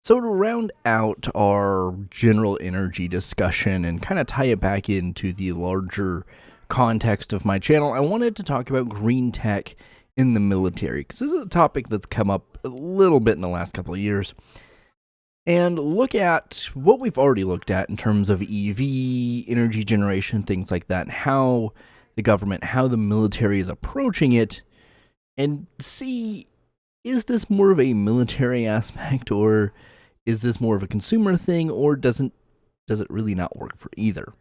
So to round out our general energy discussion and kind of tie it back into the larger context of my channel, I wanted to talk about green tech in the military, because this is a topic that's come up a little bit in the last couple of years, and look at what we've already looked at in terms of EV, energy generation, things like that, and how the government, how the military is approaching it, and see, is this more of a military aspect, or is this more of a consumer thing, or does it really not work for either?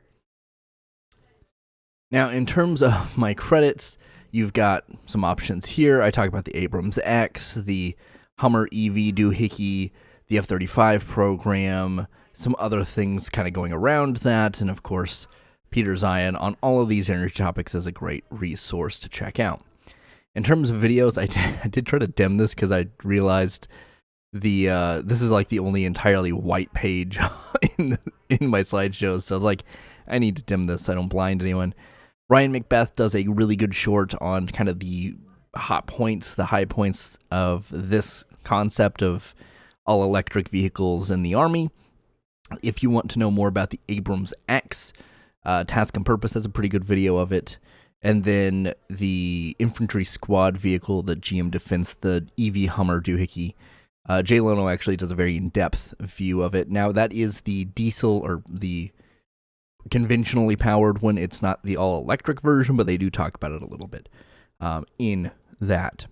Now, in terms of my credits, you've got some options here. I talk about the Abrams X, the Hummer EV doohickey, the F-35 program, some other things kind of going around that, and of course, Peter Zion on all of these energy topics is a great resource to check out. In terms of videos, I did try to dim this because I realized this is like the only entirely white page in my slideshows, so I was like, I need to dim this so I don't blind anyone. Ryan Macbeth does a really good short on kind of the hot points, the high points of this concept of all electric vehicles in the Army. If you want to know more about the Abrams X, Task and Purpose has a pretty good video of it. And then the infantry squad vehicle that GM Defense, the EV Hummer doohickey, Jay Lono actually does a very in-depth view of it. Now, that is the diesel, or the conventionally powered one. It's not the all-electric version, but they do talk about it a little bit in that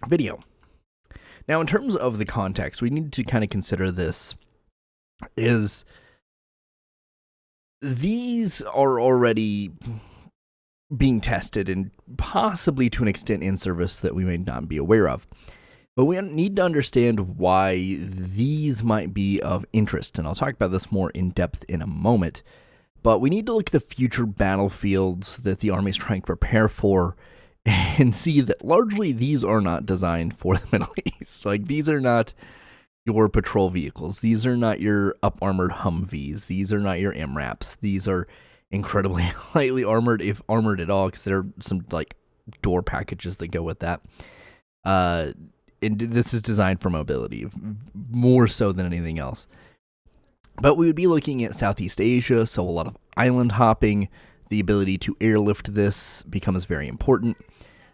video. Now, in terms of the context, we need to kind of consider this, is these are already being tested and possibly to an extent in service that we may not be aware of. But we need to understand why these might be of interest, and I'll talk about this more in depth in a moment. But we need to look at the future battlefields that the Army is trying to prepare for and see that largely these are not designed for the Middle East. Like, these are not your patrol vehicles. These are not your up-armored Humvees. These are not your MRAPs. These are incredibly lightly armored, if armored at all, because there are some, like, door packages that go with that. And this is designed for mobility, more so than anything else. But we would be looking at Southeast Asia, so a lot of island hopping. The ability to airlift this becomes very important.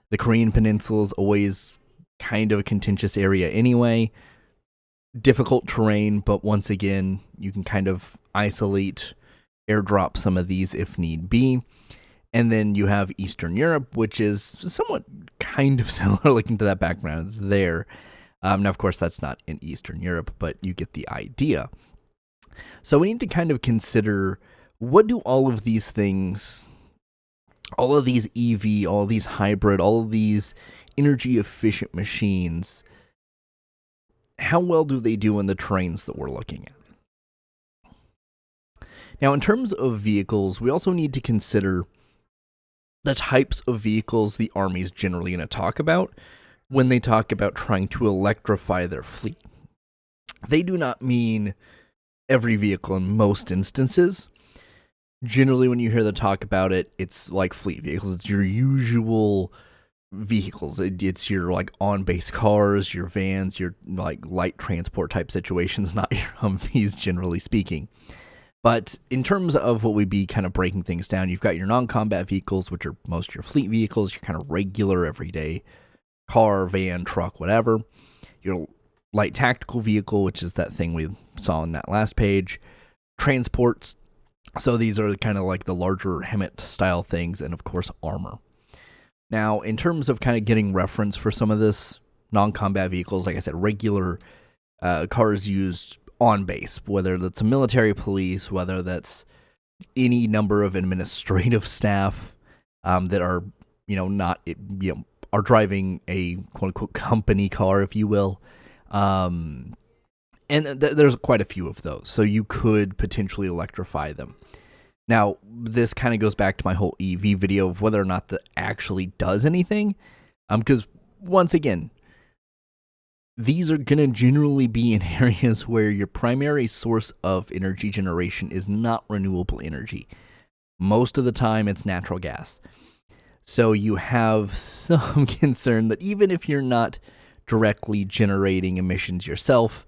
The Korean Peninsula is always kind of a contentious area anyway. Difficult terrain, but once again, you can kind of isolate, airdrop some of these if need be. And then you have Eastern Europe, which is somewhat kind of similar looking to that background there. Now, of course, that's not in Eastern Europe, but you get the idea. So we need to kind of consider, what do all of these things, all of these EV, all of these hybrid, all of these energy efficient machines, how well do they do in the terrains that we're looking at? Now, in terms of vehicles, we also need to consider the types of vehicles the Army is generally going to talk about when they talk about trying to electrify their fleet. They do not mean every vehicle in most instances. Generally, when you hear them talk about it, it's like fleet vehicles. It's your usual vehicles. It's your, like, on-base cars, your vans, your, like, light transport type situations, not your Humvees, generally speaking. But in terms of what we'd be kind of breaking things down, you've got your non-combat vehicles, which are most of your fleet vehicles, your kind of regular, everyday car, van, truck, whatever. Your light tactical vehicle, which is that thing we saw on that last page. Transports. So these are kind of like the larger HEMTT style things, and of course armor. Now, in terms of kind of getting reference for some of this, non-combat vehicles, like I said, regular cars used on base, whether that's a military police, whether that's any number of administrative staff that are, not, are driving a quote-unquote company car, if you will. And there's quite a few of those, so you could potentially electrify them. Now, this kind of goes back to my whole EV video of whether or not that actually does anything, because once again, these are going to generally be in areas where your primary source of energy generation is not renewable energy. Most of the time, it's natural gas. So you have some concern that even if you're not directly generating emissions yourself,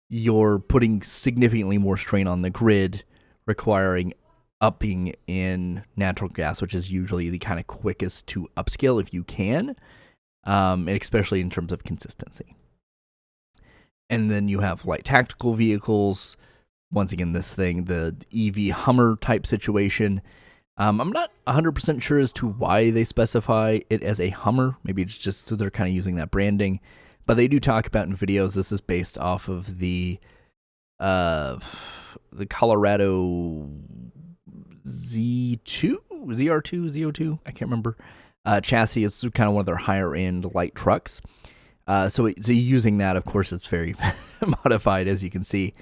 you're putting significantly more strain on the grid, requiring upping in natural gas, which is usually the kind of quickest to upscale if you can, and especially in terms of consistency. And then you have light tactical vehicles. Once again, this thing, the EV Hummer type situation. I'm not 100% sure as to why they specify it as a Hummer. Maybe it's just so they're kind of using that branding. But they do talk about in videos, this is based off of the Colorado ZR2, I can't remember. Chassis is kind of one of their higher end light trucks. So using that, of course, it's very modified, as you can see.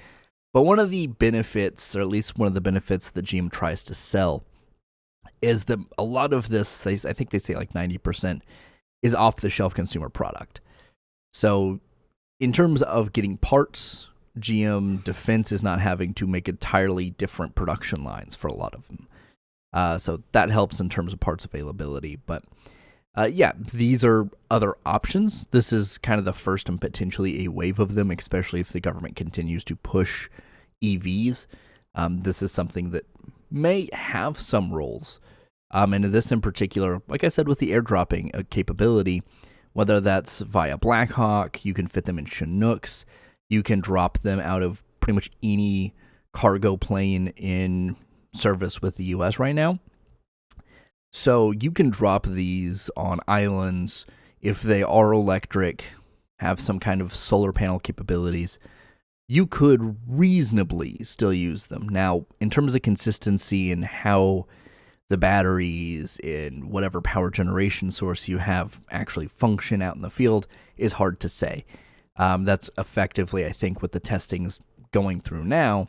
But one of the benefits, or at least one of the benefits that GM tries to sell, is that a lot of this, I think they say like 90%, is off-the-shelf consumer product. So in terms of getting parts, GM Defense is not having to make entirely different production lines for a lot of them. So that helps in terms of parts availability. But yeah, these are other options. This is kind of the first and potentially a wave of them, especially if the government continues to push EVs. This is something that may have some roles. And this in particular, like I said, with the airdropping capability, whether that's via Blackhawk, you can fit them in Chinooks, you can drop them out of pretty much any cargo plane in service with the U.S. right now. So you can drop these on islands if they are electric, have some kind of solar panel capabilities. You could reasonably still use them. Now, in terms of consistency and how the batteries in whatever power generation source you have actually function out in the field is hard to say. That's effectively, I think, what the testing's going through now.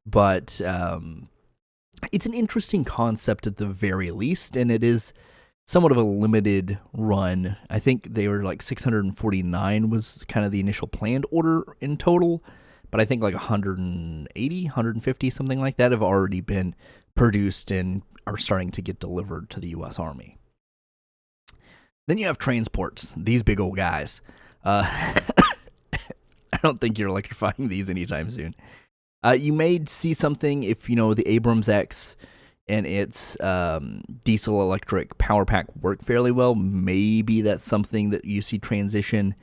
But it's an interesting concept at the very least, and it is somewhat of a limited run. I think they were like 649 was kind of the initial planned order in total, but I think like 180, 150, something like that have already been produced and are starting to get delivered to the U.S. Army. Then you have transports, these big old guys. I don't think you're electrifying these anytime soon. You may see something if, you know, the Abrams X and its diesel electric power pack work fairly well. Maybe that's something that you see transition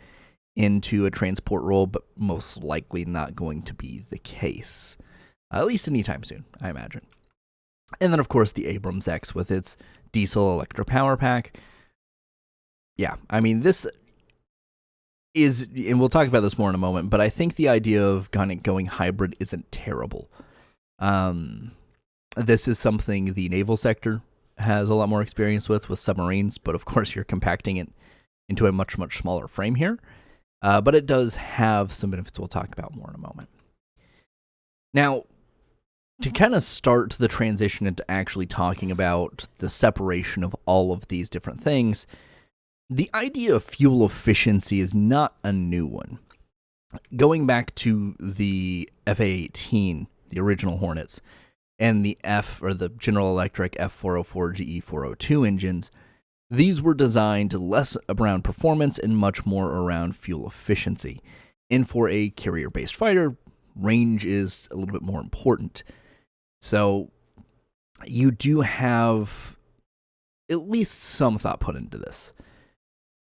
into a transport role, but most likely not going to be the case. At least anytime soon, I imagine. And then, of course, the Abrams X with its diesel electric power pack. Yeah, I mean, this is, and we'll talk about this more in a moment, but I think the idea of kind of going hybrid isn't terrible. This is something the naval sector has a lot more experience with submarines, but of course you're compacting it into a much, much smaller frame here. But it does have some benefits we'll talk about more in a moment. Now, to kind of start the transition into actually talking about the separation of all of these different things, the idea of fuel efficiency is not a new one. Going back to the FA-18, the original Hornets, and the the General Electric F404 GE402 engines, these were designed less around performance and much more around fuel efficiency. And for a carrier-based fighter, range is a little bit more important. So you do have at least some thought put into this.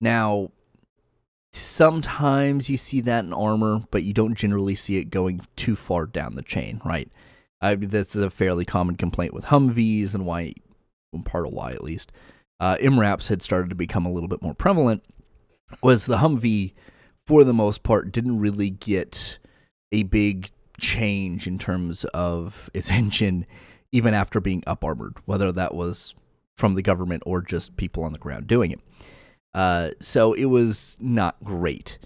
Now, sometimes you see that in armor, but you don't generally see it going too far down the chain, right? This is a fairly common complaint with Humvees, and why, part of why at least, MRAPs had started to become a little bit more prevalent, was the Humvee, for the most part, didn't really get a big change in terms of its engine, even after being up-armored, whether that was from the government or just people on the ground doing it. So it was not great.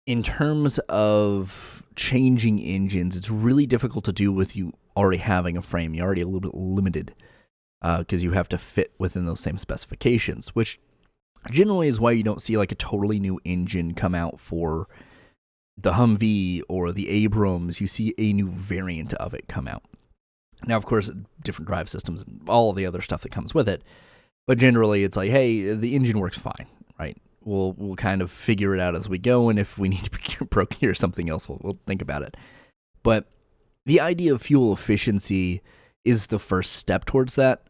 In terms of changing engines, it's really difficult to do with you already having a frame. You're already a little bit limited because you have to fit within those same specifications, which generally is why you don't see like a totally new engine come out for the Humvee or the Abrams. You see a new variant of it come out. Now, of course, different drive systems and all the other stuff that comes with it. But generally, it's like, hey, the engine works fine, right? We'll kind of figure it out as we go, and if we need to procure something else, we'll think about it. But the idea of fuel efficiency is the first step towards that.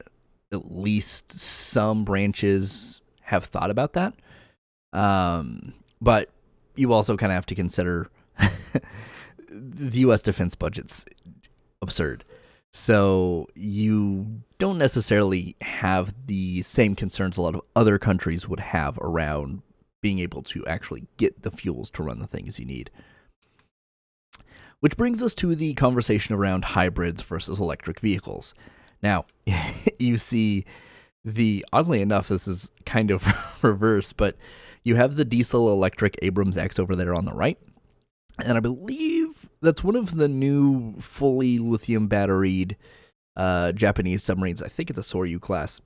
At least some branches have thought about that. But you also kind of have to consider the U.S. defense budget's absurd. So you don't necessarily have the same concerns a lot of other countries would have around being able to actually get the fuels to run the things you need. Which brings us to the conversation around hybrids versus electric vehicles. Now, you see oddly enough, this is kind of reverse, but you have the diesel electric Abrams X over there on the right. And I believe that's one of the new fully lithium batteried Japanese submarines. I think it's a Soryu class.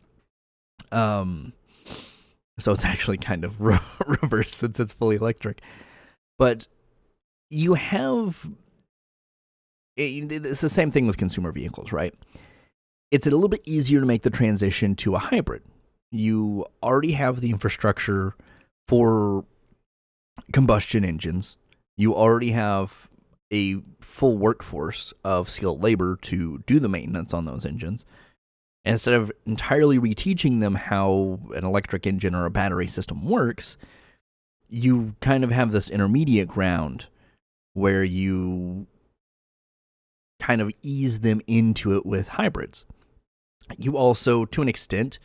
So it's actually kind of reverse since it's fully electric. But you have... It's the same thing with consumer vehicles, right? It's a little bit easier to make the transition to a hybrid. You already have the infrastructure for combustion engines. You already have a full workforce of skilled labor to do the maintenance on those engines. And instead of entirely reteaching them how an electric engine or a battery system works, you kind of have this intermediate ground where you kind of ease them into it with hybrids. You also, to an extent,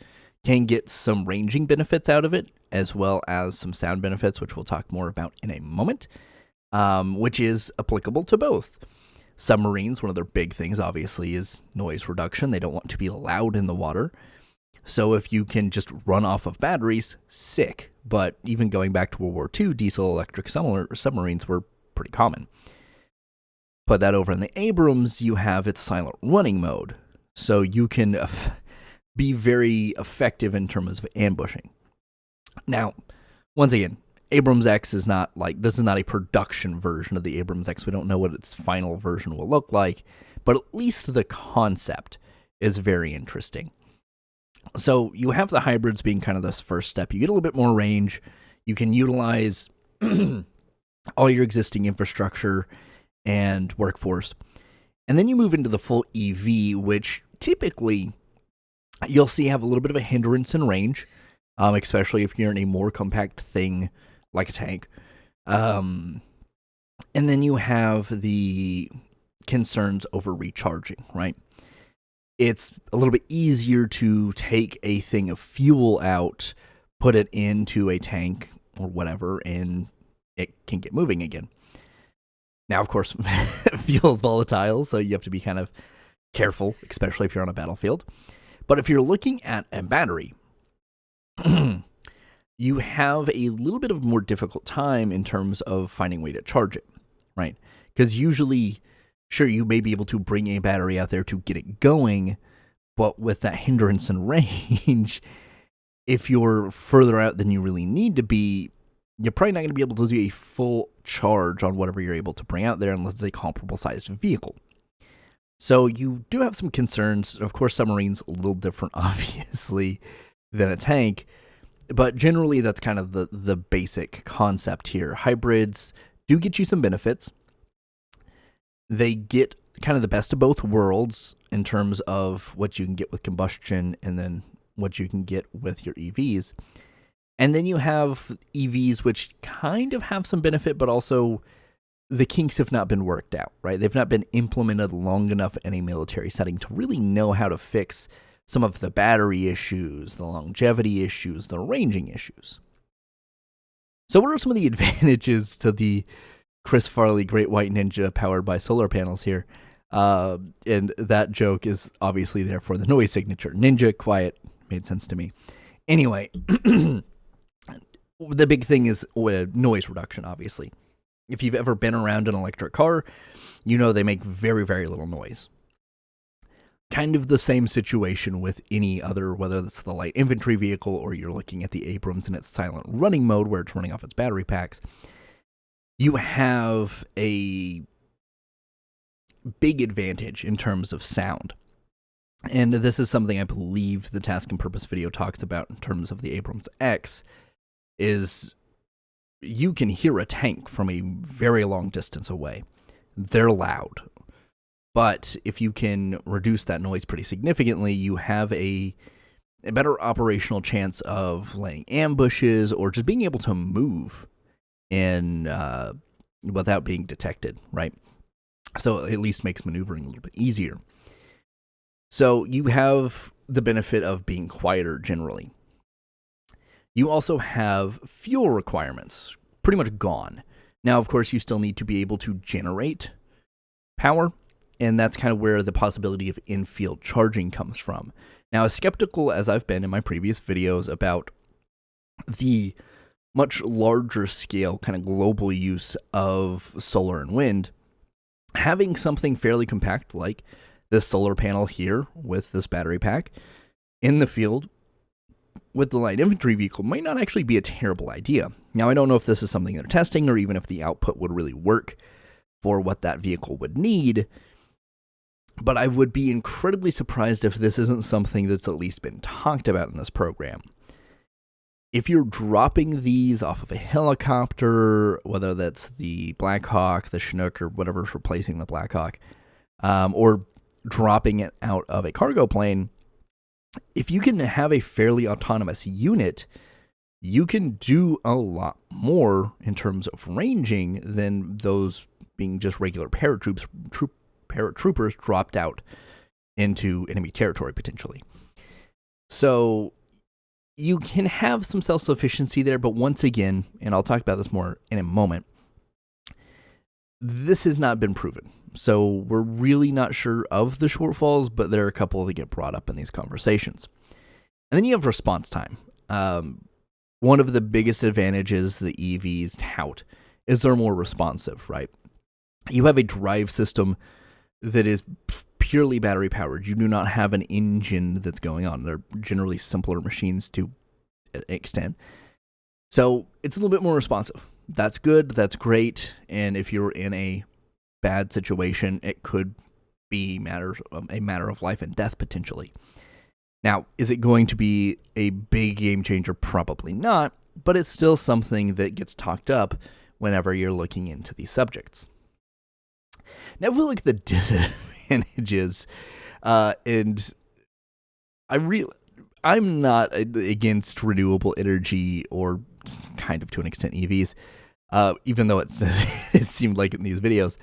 can get some ranging benefits out of it, as well as some sound benefits, which we'll talk more about in a moment, which is applicable to both. Submarines, one of their big things, obviously, is noise reduction. They don't want to be loud in the water. So if you can just run off of batteries, sick. But even going back to World War II, diesel electric submarines were pretty common. Put that over in the Abrams, you have its silent running mode. So you can be very effective in terms of ambushing. Now, once again, Abrams X is not this is not a production version of the Abrams X. We don't know what its final version will look like, but at least the concept is very interesting. So you have the hybrids being kind of this first step. You get a little bit more range. You can utilize all your existing infrastructure and workforce. And then you move into the full EV, which typically you'll see have a little bit of a hindrance in range, especially if you're in a more compact thing like a tank. And then you have the concerns over recharging, right? It's a little bit easier to take a thing of fuel out, put it into a tank or whatever, and it can get moving again. Now, of course, fuel's volatile, so you have to be kind of careful, especially if you're on a battlefield. But if you're looking at a battery, you have a little bit of a more difficult time in terms of finding a way to charge it, right? Because usually, sure, you may be able to bring a battery out there to get it going, but with that hindrance in range, if you're further out than you really need to be, you're probably not going to be able to do a full charge on whatever you're able to bring out there unless it's a comparable sized vehicle. So you do have some concerns. Of course, submarines a little different, obviously, than a tank, but generally that's kind of the basic concept here. Hybrids do get you some benefits. They get kind of the best of both worlds in terms of what you can get with combustion and then what you can get with your EVs. And then you have EVs, which kind of have some benefit, but also the kinks have not been worked out, right? They've not been implemented long enough in a military setting to really know how to fix some of the battery issues, the longevity issues, the ranging issues. So what are some of the advantages to the Chris Farley Great White Ninja powered by solar panels here? And that joke is obviously there for the noise signature. Ninja, quiet, made sense to me. Anyway, the big thing is noise reduction, obviously. If you've ever been around an electric car, you know they make very, very little noise. Kind of the same situation with any other, whether it's the light infantry vehicle or you're looking at the Abrams in its silent running mode where it's running off its battery packs. You have a big advantage in terms of sound. And this is something I believe the Task and Purpose video talks about in terms of the Abrams X, is you can hear a tank from a very long distance away. They're loud. But if you can reduce that noise pretty significantly, you have a better operational chance of laying ambushes or just being able to move without being detected, right? So it at least makes maneuvering a little bit easier. So you have the benefit of being quieter generally. You also have fuel requirements pretty much gone. Now, of course, you still need to be able to generate power, and that's kind of where the possibility of in-field charging comes from. Now, as skeptical as I've been in my previous videos about the much larger scale kind of global use of solar and wind, having something fairly compact like this solar panel here with this battery pack in the field with the light infantry vehicle might not actually be a terrible idea. Now, I don't know if this is something they're testing or even if the output would really work for what that vehicle would need, but I would be incredibly surprised if this isn't something that's at least been talked about in this program. If you're dropping these off of a helicopter, whether that's the Black Hawk, the Chinook, or whatever's replacing the Black Hawk, or dropping it out of a cargo plane, if you can have a fairly autonomous unit, you can do a lot more in terms of ranging than those being just regular paratroopers dropped out into enemy territory potentially. So you can have some self-sufficiency there, but once again, and I'll talk about this more in a moment, this has not been proven. So we're really not sure of the shortfalls, but there are a couple that get brought up in these conversations. And then you have response time. One of the biggest advantages the EVs tout is they're more responsive, right? You have a drive system that is purely battery powered. You do not have an engine that's going on. They're generally simpler machines to an extent. So it's a little bit more responsive. That's good. That's great. And if you're in a bad situation, it could be a matter of life and death potentially. Now, is it going to be a big game changer? Probably not, but it's still something that gets talked up whenever you're looking into these subjects. Now, if we look at the disadvantages, and I'm not against renewable energy or kind of to an extent EVs, even though it seemed like it in these videos.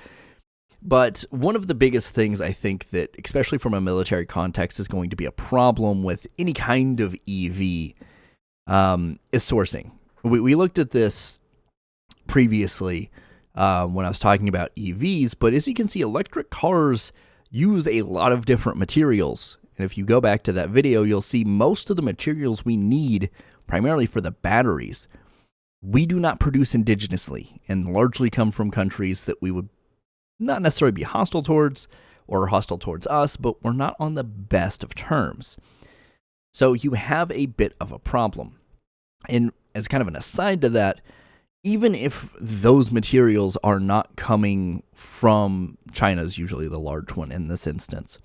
But one of the biggest things I think that, especially from a military context, is going to be a problem with any kind of EV is sourcing. We looked at this previously when I was talking about EVs, but as you can see, electric cars use a lot of different materials. And if you go back to that video, you'll see most of the materials we need, primarily for the batteries, we do not produce indigenously and largely come from countries that we would not necessarily be hostile towards or hostile towards us, but we're not on the best of terms. So you have a bit of a problem. And as kind of an aside to that, even if those materials are not coming from China, is usually the large one in this instance,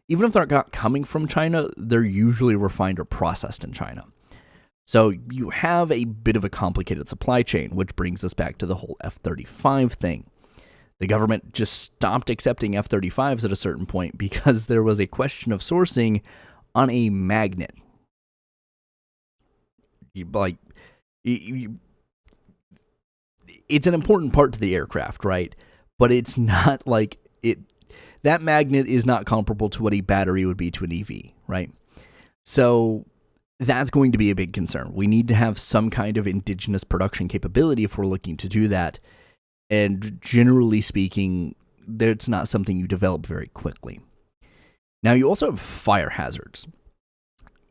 even if they're not coming from China, they're usually refined or processed in China. So you have a bit of a complicated supply chain, which brings us back to the whole F-35 thing. The government just stopped accepting F-35s at a certain point because there was a question of sourcing on a magnet. It's an important part to the aircraft, right? But it's not like it. That magnet is not comparable to what a battery would be to an EV, right? So that's going to be a big concern. We need to have some kind of indigenous production capability if we're looking to do that. And generally speaking, that's not something you develop very quickly. Now, you also have fire hazards.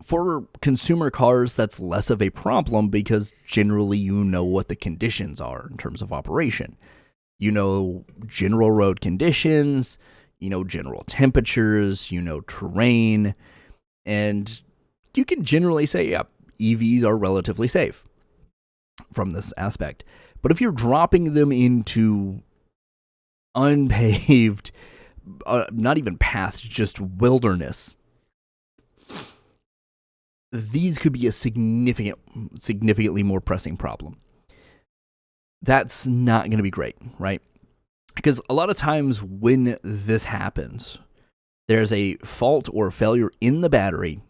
For consumer cars, that's less of a problem because generally you know what the conditions are in terms of operation. You know general road conditions, you know general temperatures, you know terrain, and you can generally say, yeah, EVs are relatively safe from this aspect. But if you're dropping them into unpaved, not even paths, just wilderness, these could be a significantly more pressing problem. that's not going to be great, right? Because a lot of times when this happens, there's a fault or failure in the battery,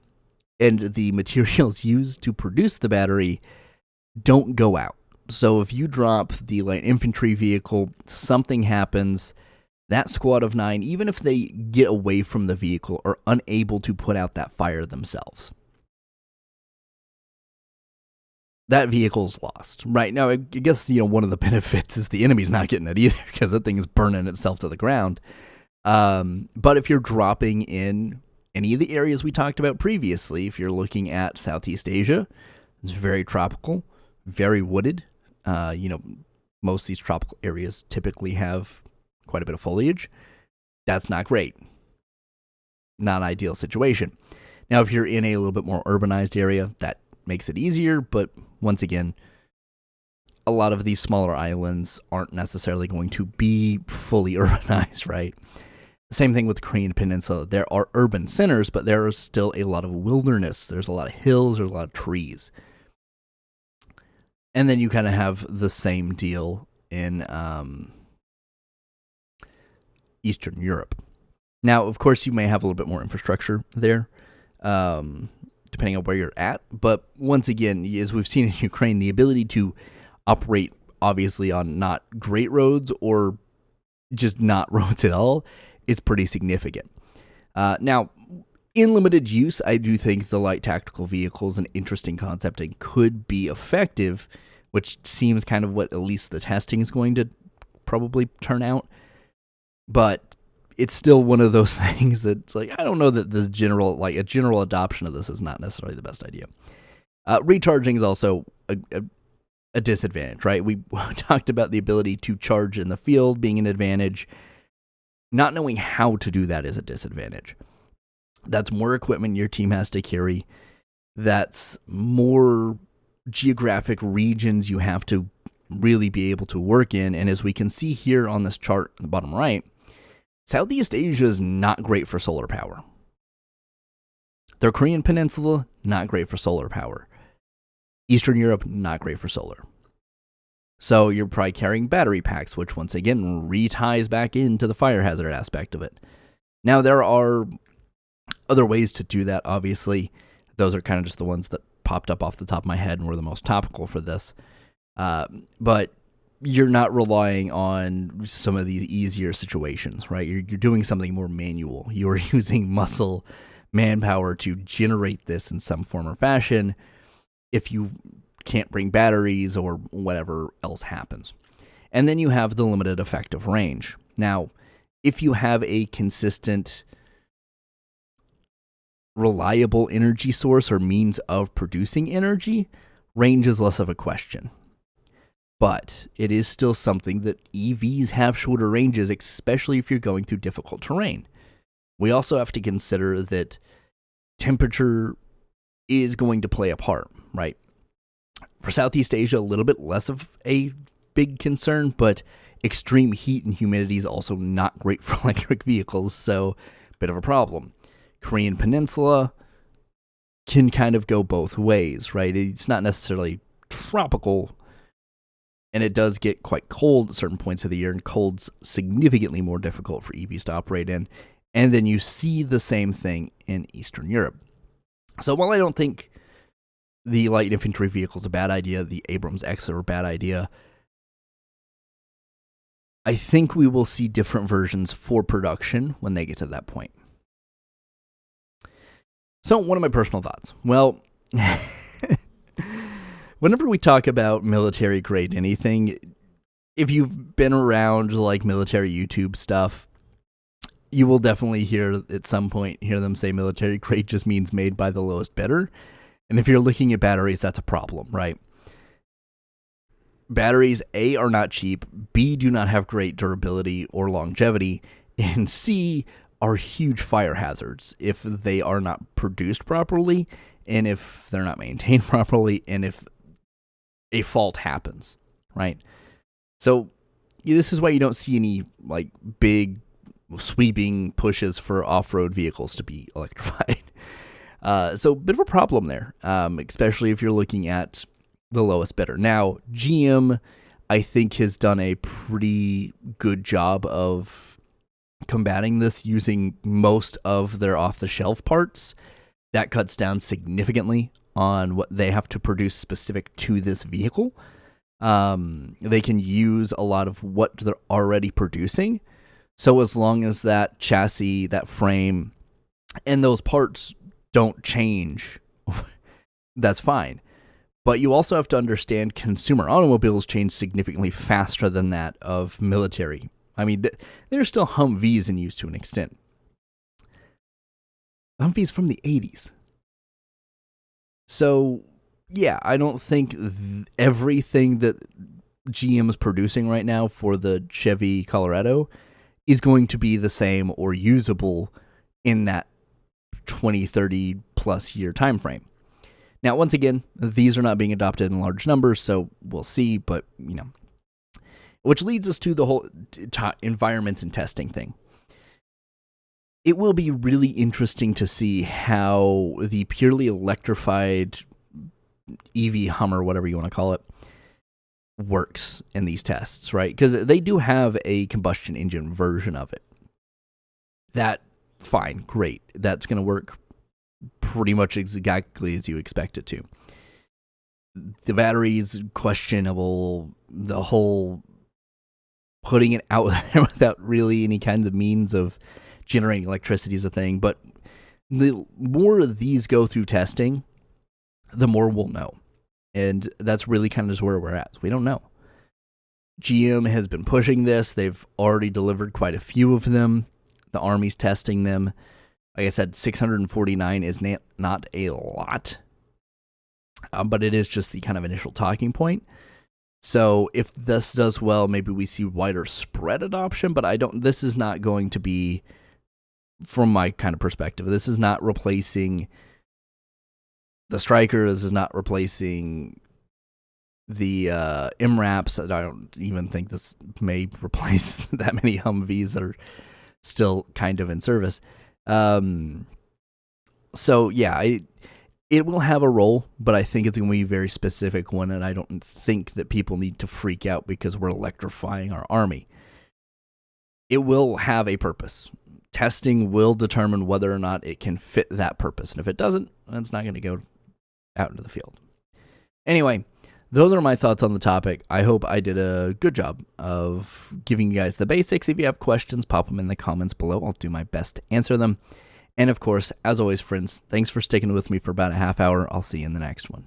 and the materials used to produce the battery don't go out. So if you drop the light infantry vehicle, something happens, that squad of 9, even if they get away from the vehicle, are unable to put out that fire themselves. That vehicle's lost. Right now, I guess, one of the benefits is the enemy's not getting it either, because that thing is burning itself to the ground. But if you're dropping in any of the areas we talked about previously, if you're looking at Southeast Asia, it's very tropical, very wooded. Most of these tropical areas typically have quite a bit of foliage. That's not great. Not an ideal situation. Now, if you're in a little bit more urbanized area, that makes it easier, but once again, a lot of these smaller islands aren't necessarily going to be fully urbanized, right? Same thing with the Korean Peninsula. There are urban centers, but there is still a lot of wilderness. There's a lot of hills, there's a lot of trees. And then you kind of have the same deal in Eastern Europe. Now, of course, you may have a little bit more infrastructure there, depending on where you're at. But once again, as we've seen in Ukraine, the ability to operate, obviously, on not great roads or just not roads at all is pretty significant. Now, in limited use, I do think the light tactical vehicle is an interesting concept and could be effective, which seems kind of what at least the testing is going to probably turn out. But it's still one of those things that's like, I don't know that this general adoption of this is not necessarily the best idea. Recharging is also a disadvantage, right? We talked about the ability to charge in the field being an advantage. Not knowing how to do that is a disadvantage. That's more equipment your team has to carry. That's more geographic regions you have to really be able to work in. And as we can see here on this chart in the bottom right, Southeast Asia is not great for solar power. The Korean Peninsula, not great for solar power. Eastern Europe, not great for solar. So you're probably carrying battery packs, which once again reties back into the fire hazard aspect of it. Now, there are other ways to do that, obviously. Those are kind of just the ones that popped up off the top of my head and were the most topical for this. But you're not relying on some of these easier situations, right? You're doing something more manual. You're using muscle, manpower to generate this in some form or fashion if you can't bring batteries or whatever else happens. And then you have the limited effective range. Now, if you have a consistent, reliable energy source or means of producing energy, range is less of a question. But it is still something that EVs have shorter ranges, especially if you're going through difficult terrain. We also have to consider that temperature is going to play a part, right? For Southeast Asia, a little bit less of a big concern, but extreme heat and humidity is also not great for electric vehicles, so bit of a problem. Korean Peninsula can kind of go both ways, right? It's not necessarily tropical, and it does get quite cold at certain points of the year, and cold's significantly more difficult for EVs to operate in. And then you see the same thing in Eastern Europe. So while I don't think the light infantry vehicle is a bad idea, the Abrams X are a bad idea, I think we will see different versions for production when they get to that point. So, what are my personal thoughts? Well, whenever we talk about military grade anything, if you've been around like military YouTube stuff, you will definitely hear at some point them say military grade just means made by the lowest bidder. And if you're looking at batteries, that's a problem, right? Batteries, A, are not cheap, B, do not have great durability or longevity, and C, are huge fire hazards if they are not produced properly, and if they're not maintained properly, and if a fault happens, right? So this is why you don't see any like big sweeping pushes for off-road vehicles to be electrified. So bit of a problem there, especially if you're looking at the lowest bidder. Now, GM, I think has done a pretty good job of combating this using most of their off-the-shelf parts. That cuts down significantly on what they have to produce specific to this vehicle. They can use a lot of what they're already producing. So as long as that chassis, that frame, and those parts don't change, that's fine. But you also have to understand consumer automobiles change significantly faster than that of military. I mean, there's still Humvees in use to an extent. Humvees from the 80s. So, yeah, I don't think everything that GM is producing right now for the Chevy Colorado is going to be the same or usable in that 20, 30 plus year time frame. Now, once again, these are not being adopted in large numbers, so we'll see, but, which leads us to the whole environments and testing thing. It will be really interesting to see how the purely electrified EV Hummer, whatever you want to call it, works in these tests, right? Because they do have a combustion engine version of it. That, fine, great. That's going to work pretty much exactly as you expect it to. The battery's questionable. The whole putting it out there without really any kinds of means of generating electricity is a thing. But the more of these go through testing, the more we'll know. And that's really kind of just where we're at. We don't know. GM has been pushing this. They've already delivered quite a few of them. The Army's testing them. Like I said, 649 is not a lot, but it is just the kind of initial talking point. So if this does well, maybe we see wider spread adoption, but this is not going to be, from my kind of perspective, this is not replacing the Stryker. This is not replacing the MRAPs. I don't even think this may replace that many Humvees that are still kind of in service. So yeah, it will have a role, but I think it's going to be a very specific one, and I don't think that people need to freak out because we're electrifying our Army. It will have a purpose. Testing will determine whether or not it can fit that purpose, and if it doesn't, it's not going to go out into the field. Anyway, those are my thoughts on the topic. I hope I did a good job of giving you guys the basics. If you have questions, pop them in the comments below. I'll do my best to answer them. And of course, as always, friends, thanks for sticking with me for about a half hour. I'll see you in the next one.